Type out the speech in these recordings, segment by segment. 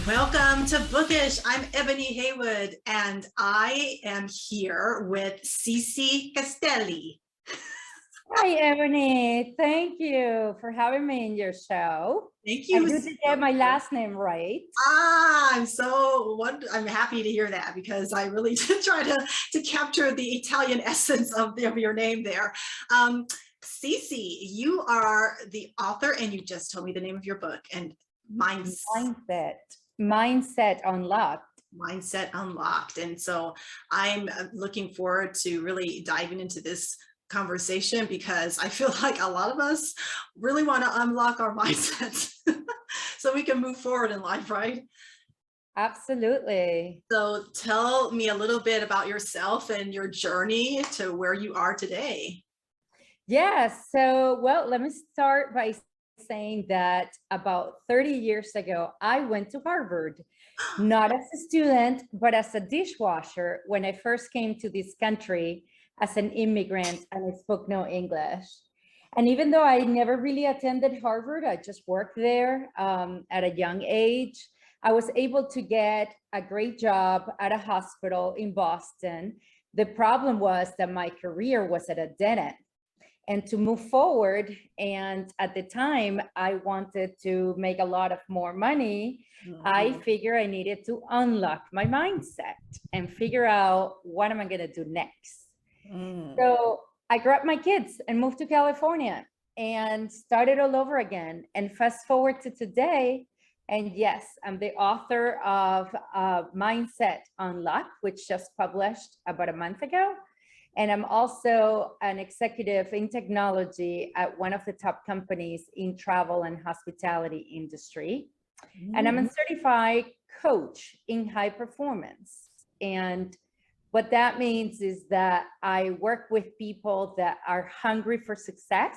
Welcome to Bookish. I'm Ebony Haywood, and I am here with Cici Castelli. Hi, Ebony. Thank you for having me in your show. Thank I you. did get my last name right. I'm happy to hear that because I really did try to capture the Italian essence of your name there. Cici, you are the author, and you just told me the name of your book, and Mindset Unlocked. Mindset Unlocked. And so I'm looking forward to really diving into this conversation because I feel like a lot of us really want to unlock our mindsets so we can move forward in life, right? Absolutely. So tell me a little bit about yourself and your journey to where you are today. Yes. So, well, let me start by saying that about 30 years ago, I went to Harvard, not as a student, but as a dishwasher when I first came to this country as an immigrant and I spoke no English. And even though I never really attended Harvard, I just worked there at a young age. I was able to get a great job at a hospital in Boston. The problem was that my career was at a dead end and to move forward. And at the time, I wanted to make a lot of more money. I figured I needed to unlock my mindset and figure out what am I going to do next. So I grabbed my kids and moved to California and started all over again. And fast forward to today. And yes, I'm the author of Mindset Unlock, which just published about a month ago. And I'm also an executive in technology at one of the top companies in travel and hospitality industry. And I'm a certified coach in high performance. And what that means is that I work with people that are hungry for success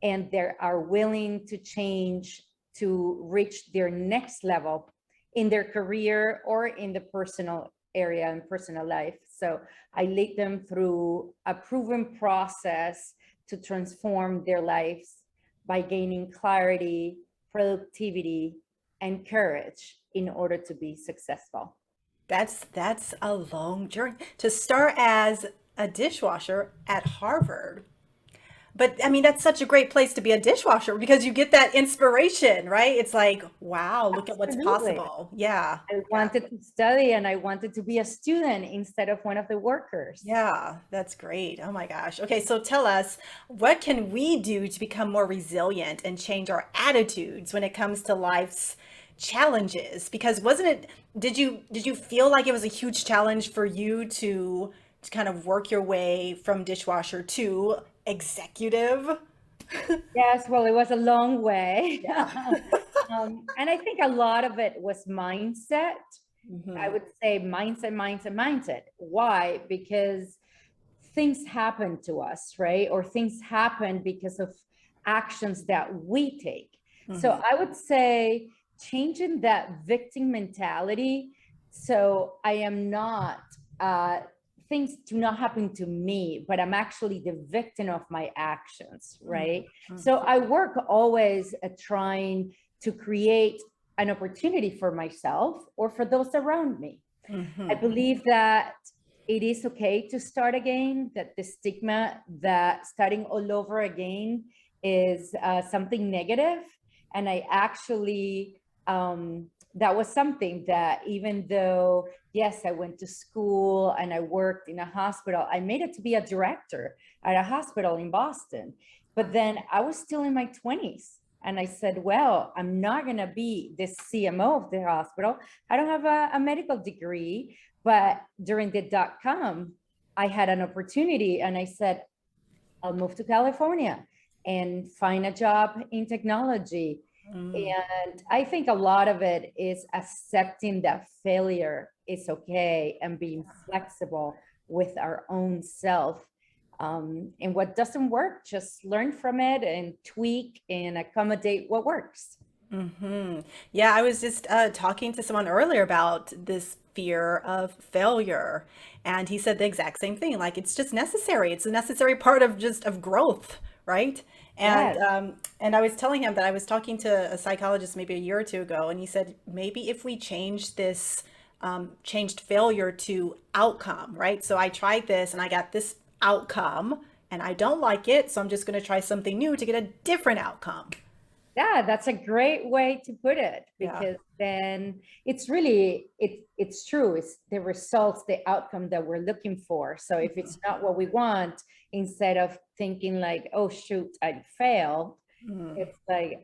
and they are willing to change to reach their next level in their career or in the personal area and personal life. So I lead them through a proven process to transform their lives by gaining clarity, productivity, and courage in order to be successful. That's a long journey to start as a dishwasher at Harvard. But I mean, that's such a great place to be a dishwasher because you get that inspiration, right? It's like, wow, look at what's Absolutely. possible. Yeah. I Yeah. wanted to study and I wanted to be a student instead of one of the workers. Yeah, that's great. Oh my gosh. Okay, so tell us, what can we do to become more resilient and change our attitudes when it comes to life's challenges? Because wasn't it, did you feel like it was a huge challenge for you to kind of work your way from dishwasher to executive? Yes, well, it was a long way. Yeah. And I think a lot of it was mindset. I Hmm. would say mindset. Why? Because things happen to us, right? Or things happen because of actions that we take. So Hmm. I would say changing that victim mentality. So I am not, uh, things do not happen to me, but I'm actually the victim of my actions, right? So I work always at trying to create an opportunity for myself or for those around me. I Hmm. believe that it is okay to start again, that the stigma that starting all over again is something negative. And I actually, that was something that even though, yes, I went to school and I worked in a hospital, I made it to be a director at a hospital in Boston. But then I was still in my 20s. And I said, well, I'm not going to be the CMO of the hospital. I don't have a medical degree. But during the .com, I had an opportunity and I said, I'll move to California and find a job in technology. And I think a lot of it is accepting that failure is okay and being flexible with our own self. And what doesn't work, just learn from it and tweak and accommodate what works. Hmm. Yeah, I was just talking to someone earlier about this fear of failure, and he said the exact same thing. Like it's just necessary. It's a necessary part of just of growth, right? Yes. And I was telling him that I was talking to a psychologist maybe a year or two ago, and he said maybe if we change this, changed failure to outcome, right? So I tried this and I got this outcome, and I don't like it, so I'm just going to try something new to get a different outcome. Yeah, that's a great way to put it, Yeah. because then it's really, it's true. It's the results, the outcome that we're looking for. So if it's not what we want, instead of thinking like, oh, shoot, I failed, it's like,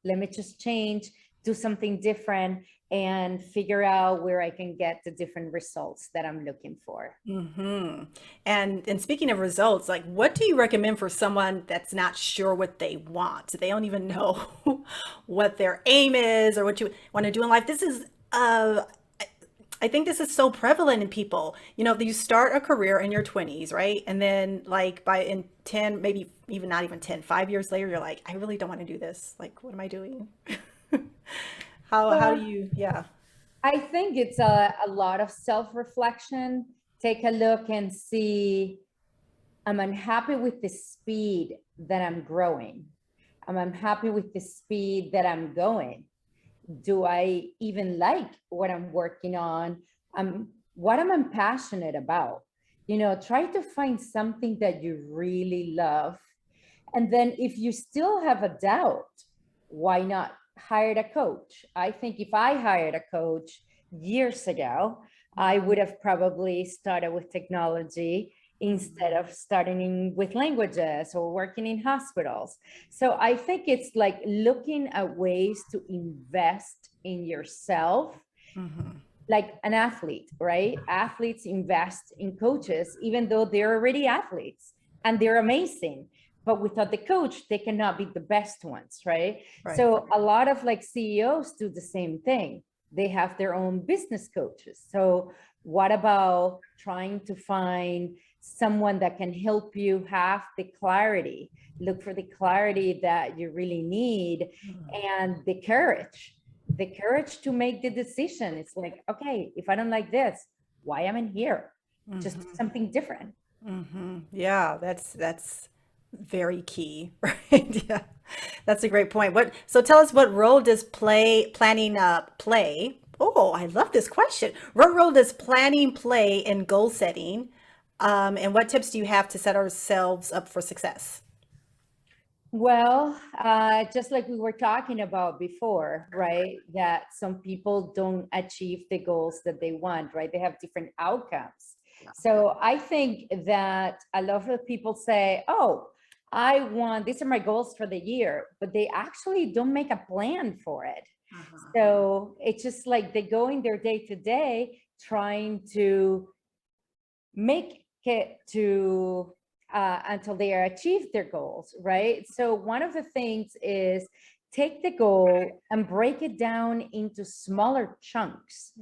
let me just change, do something different, and figure out where I can get the different results that I'm looking for. Hmm. And speaking of results, like what do you recommend for someone that's not sure what they want? They don't even know what their aim is or what you want to do in life. This is I think this is so prevalent in people. You know, you start a career in your 20s, right? And then like by in 10, maybe even not even 10, 5 years later, you're like, I really don't want to do this. Like, what am I doing? How do Well, you, yeah. I think it's a lot of self-reflection. Take a look and see, am I unhappy with the speed that I'm growing? Am I unhappy with the speed that I'm going? Do I even like what I'm working on? What am I passionate about? You know, try to find something that you really love. And then if you still have a doubt, why not hire a coach? I think if I hired a coach years ago, I would have probably started with technology instead of starting with languages or working in hospitals. So I think it's like looking at ways to invest in yourself, Hmm. like an athlete, right? Athletes invest in coaches, even though they're already athletes and they're amazing. But without the coach, they cannot be the best ones, right? Right. So a lot of like CEOs do the same thing. They have their own business coaches. So what about trying to find someone that can help you have the clarity, look for the clarity that you really need, and the courage to make the decision. It's like, okay, if I don't like this, why am I here? Just do something different. Hmm. Yeah, that's very key, right? Yeah, that's a great point. What, so tell us, what role does planning play? Oh, I love this question. What role does planning play in goal setting? And what tips do you have to set ourselves up for success? Well, just like we were talking about before, right? That some people don't achieve the goals that they want, right? They have different outcomes. So I think that a lot of people say, oh, I want, these are my goals for the year, but they actually don't make a plan for it. So it's just like they go in their day to day trying to make it to until they are achieved their goals, right? So one of the things is take the goal and break it down into smaller chunks,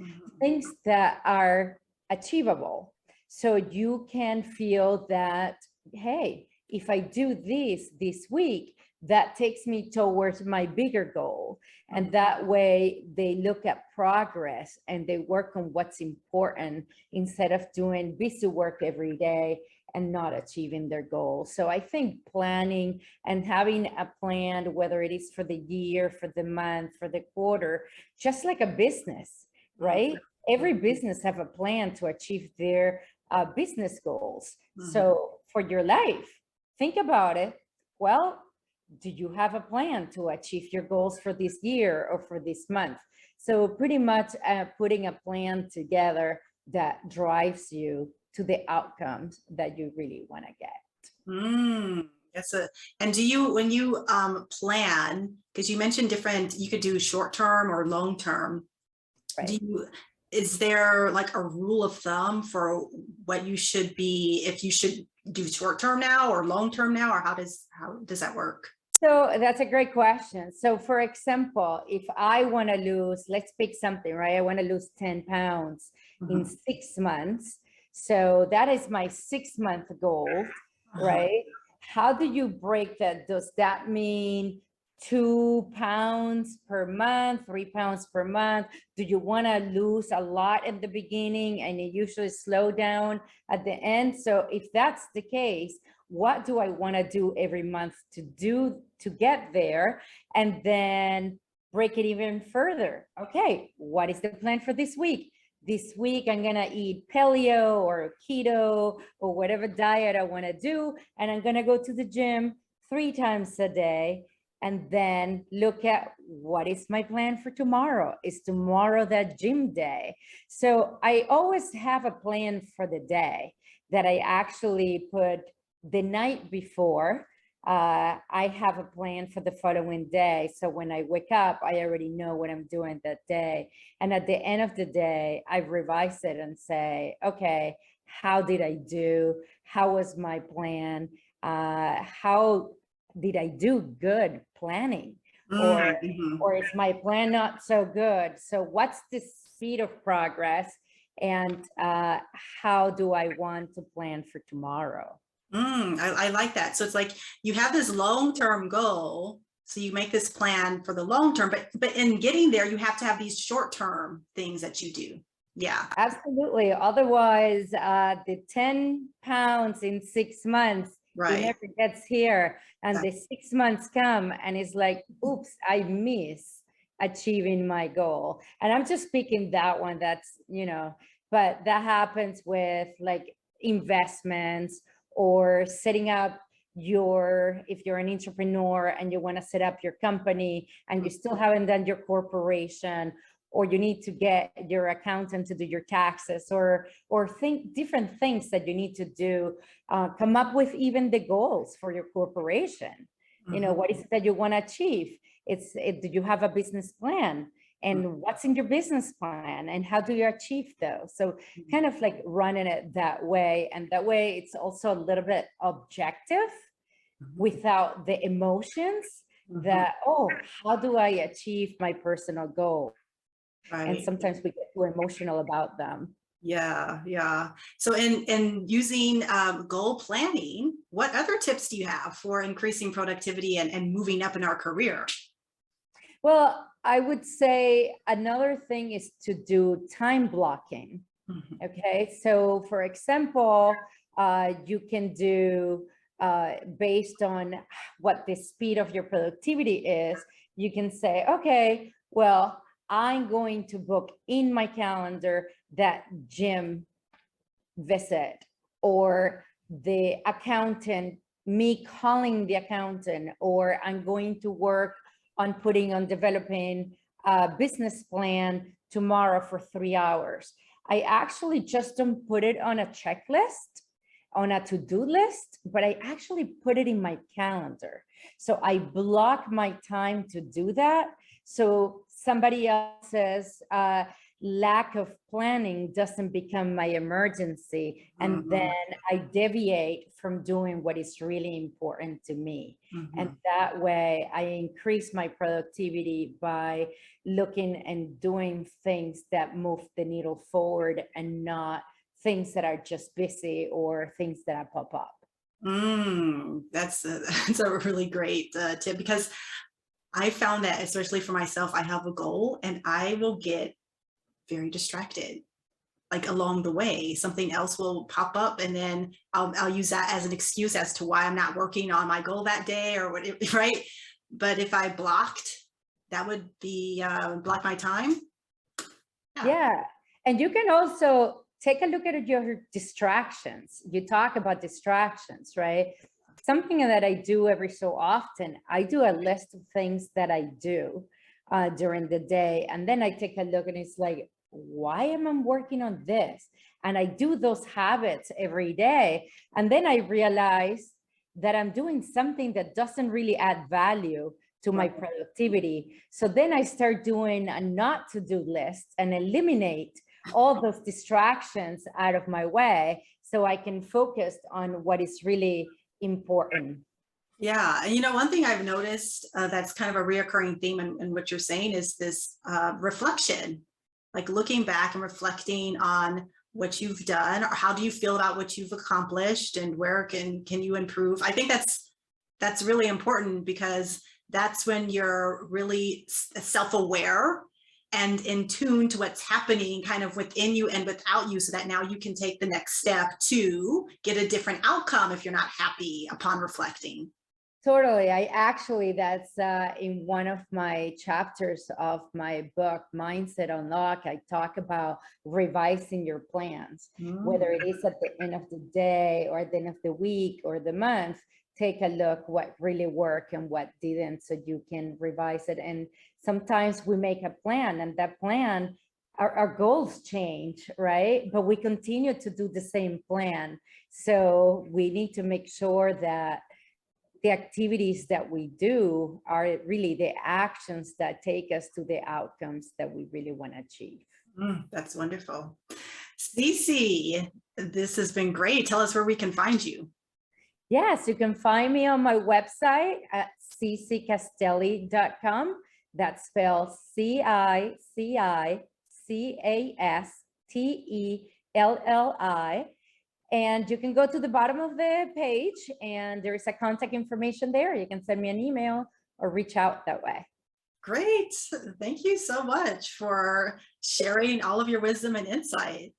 things that are achievable. So you can feel that, hey, if I do this week, that takes me towards my bigger goal. And that way they look at progress and they work on what's important instead of doing busy work every day and not achieving their goals. So I think planning and having a plan, whether it is for the year, for the month, for the quarter, just like a business, right? Every business have a plan to achieve their business goals. So for your life, think about it. Well, do you have a plan to achieve your goals for this year or for this month? So pretty much putting a plan together that drives you to the outcomes that you really want to get. That's a, and do you, when you plan, because you mentioned different, you could do short term or long term. Do Right. you, is there like a rule of thumb for what you should be, if you should do short term now or long term now, or how does that work? So that's a great question. So for example, if I want to lose, let's pick something, right? I want to lose 10 pounds in 6 months. So that is my 6-month goal, right? How do you break that? Does that mean 2 pounds per month, 3 pounds per month? Do you want to lose a lot at the beginning and you usually slow down at the end? So if that's the case, what do I want to do every month to get there, and then break it even further. Okay, what is the plan for this week? This week, I'm going to eat paleo or keto or whatever diet I want to do. And I'm going to go to the gym 3 times a day. And then look at what is my plan for tomorrow. Is tomorrow that gym day? So I always have a plan for the day that I actually put the night before. I have a plan for the following day. So when I wake up, I already know what I'm doing that day. And at the end of the day, I revise it and say, okay, how did I do? How was my plan? How did I do good planning? Or is my plan not so good? So what's the speed of progress? And how do I want to plan for tomorrow? I like that. So it's like you have this long-term goal. So you make this plan for the long term, but in getting there, you have to have these short-term things that you do. Yeah, absolutely. Otherwise, the 10 pounds in 6 months, right, it never gets here. And the 6 months come and it's like, oops, I miss achieving my goal. And I'm just picking that one. That's, but that happens with like investments, or setting up if you're an entrepreneur and you want to set up your company and you still haven't done your corporation, or you need to get your accountant to do your taxes, or think different things that you need to do, come up with even the goals for your corporation. What is it that you want to achieve? Do you have a business plan? And what's in your business plan, and how do you achieve those? So kind of like running it that way. And that way it's also a little bit objective without the emotions that, oh, how do I achieve my personal goal? Right. And sometimes we get too emotional about them. Yeah. So in using goal planning, what other tips do you have for increasing productivity and moving up in our career? Well, I would say another thing is to do time blocking. Okay, so for example, you can do based on what the speed of your productivity is, you can say, okay, well, I'm going to book in my calendar that gym visit, or the accountant, me calling the accountant, or I'm going to work on developing a business plan tomorrow for 3 hours. I actually just don't put it on a checklist, on a to-do list, but I actually put it in my calendar. So I block my time to do that. So somebody else's lack of planning doesn't become my emergency. And then I deviate from doing what is really important to me. And that way I increase my productivity by looking and doing things that move the needle forward, and not things that are just busy or things that pop up. That's a really great tip, because I found that, especially for myself, I have a goal and I will get very distracted. Like along the way, something else will pop up, and then I'll use that as an excuse as to why I'm not working on my goal that day, or what, right? But if I blocked, that would be block my time. Yeah. And you can also take a look at your distractions. You talk about distractions, right? Something that I do every so often, I do a list of things that I do during the day. And then I take a look and it's like, why am I working on this? And I do those habits every day. And then I realize that I'm doing something that doesn't really add value to my productivity. So then I start doing a not to do list and eliminate all those distractions out of my way, so I can focus on what is really important. Yeah. And one thing I've noticed that's kind of a reoccurring theme in what you're saying is this reflection, like looking back and reflecting on what you've done, or how do you feel about what you've accomplished, and where can you improve? I think that's really important, because that's when you're really self-aware and in tune to what's happening kind of within you and without you, so that now you can take the next step to get a different outcome if you're not happy upon reflecting. Totally. I actually, that's in one of my chapters of my book, Mindset Unlock. I talk about revising your plans, whether it is at the end of the day or at the end of the week or the month. Take a look what really worked and what didn't, so you can revise it. And sometimes we make a plan, and that plan, our goals change, right? But we continue to do the same plan. So we need to make sure that the activities that we do are really the actions that take us to the outcomes that we really want to achieve. That's wonderful. Cici, this has been great. Tell us where we can find you. Yes, you can find me on my website at cicicastelli.com. That's spelled CICICASTELLI. And you can go to the bottom of the page and there is a contact information there. You can send me an email or reach out that way. Great. Thank you so much for sharing all of your wisdom and insight.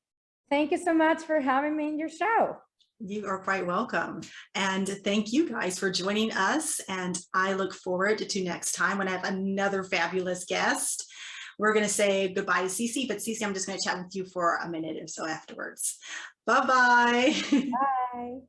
Thank you so much for having me in your show. You are quite welcome. And thank you guys for joining us. And I look forward to next time when I have another fabulous guest. We're going to say goodbye to Cici, but Cici, I'm just going to chat with you for a minute or so afterwards. Bye-bye. Bye.